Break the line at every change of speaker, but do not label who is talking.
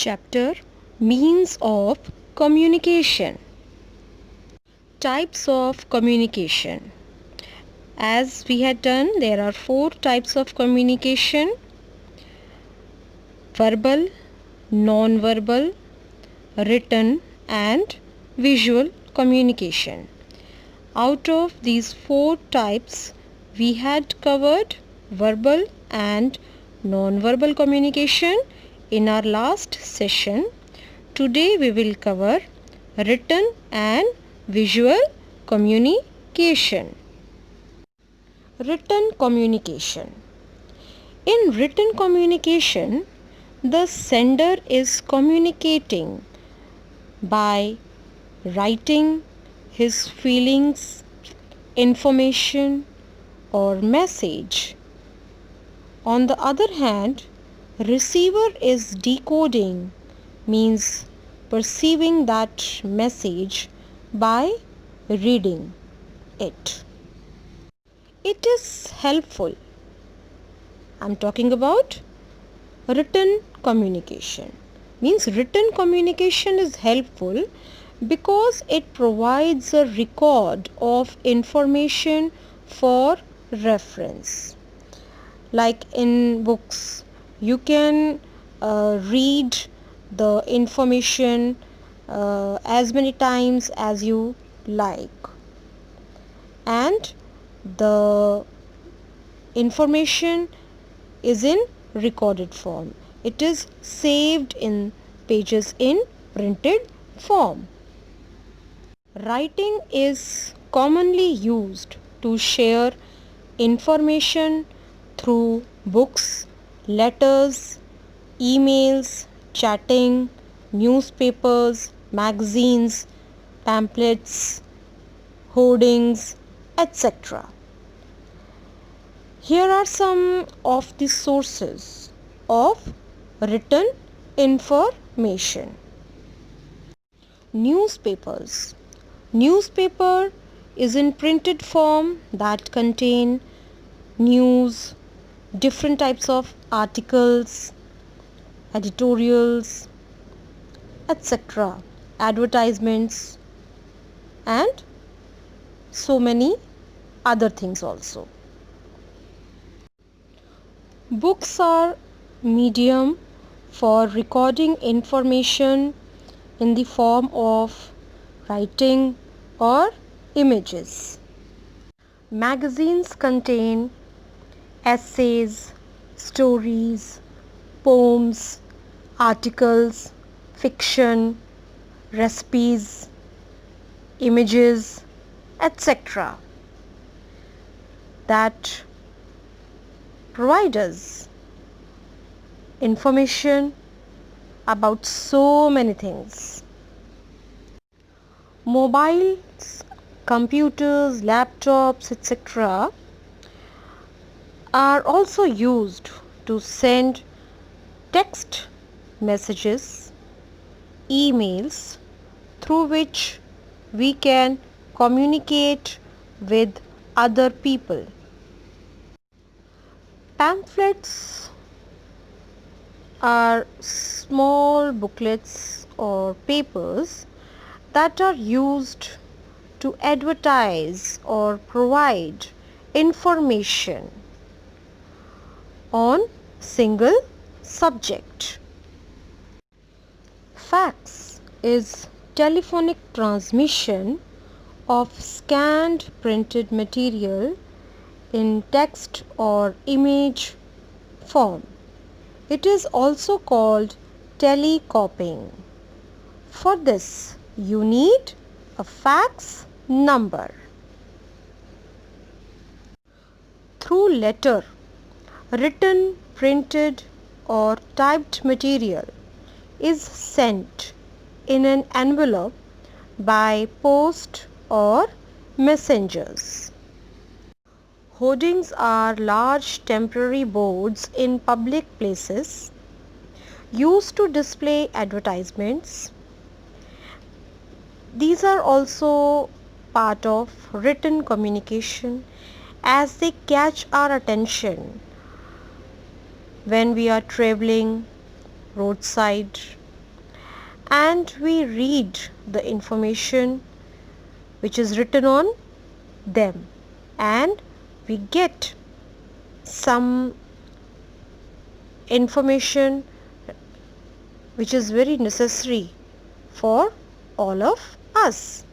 Chapter Means of Communication. Types of communication. As we had done, there are 4 types of communication: verbal, non-verbal, written, and visual communication. Out of these 4 types, we had covered verbal and non-verbal communication in our last session. Today we will cover written and visual communication. Written communication. In written communication, the sender is communicating by writing his feelings, information, or message. On the other hand, receiver is decoding, means perceiving that message by reading it. It is helpful. I'm talking about written communication. Means written communication is helpful because it provides a record of information for reference. Like in books, you can read the information as many times as you like, and the information is in recorded form. It is saved in pages in printed form. Writing is commonly used to share information through books, letters, emails, chatting, newspapers, magazines, pamphlets, hoardings, etc. Here are some of the sources of written information. Newspapers. Newspaper is in printed form that contain news, different types of articles, editorials, etc., advertisements, and so many other things also. Books are medium for recording information in the form of writing or images. Magazines contain essays, stories, poems, articles, fiction, recipes, images, etc. that provide us information about so many things. Mobiles, computers, laptops, etc. are also used to send text messages, emails, through which we can communicate with other people. Pamphlets are small booklets or papers that are used to advertise or provide information on single subject. Fax is telephonic transmission of scanned printed material in text or image form. It is also called telecopying. For this, you need a fax number. Through letter, written, printed, or typed material is sent in an envelope by post or messengers. Hoardings are large temporary boards in public places used to display advertisements. These are also part of written communication as they catch our attention when we are traveling roadside and we read the information which is written on them, and we get some information which is very necessary for all of us.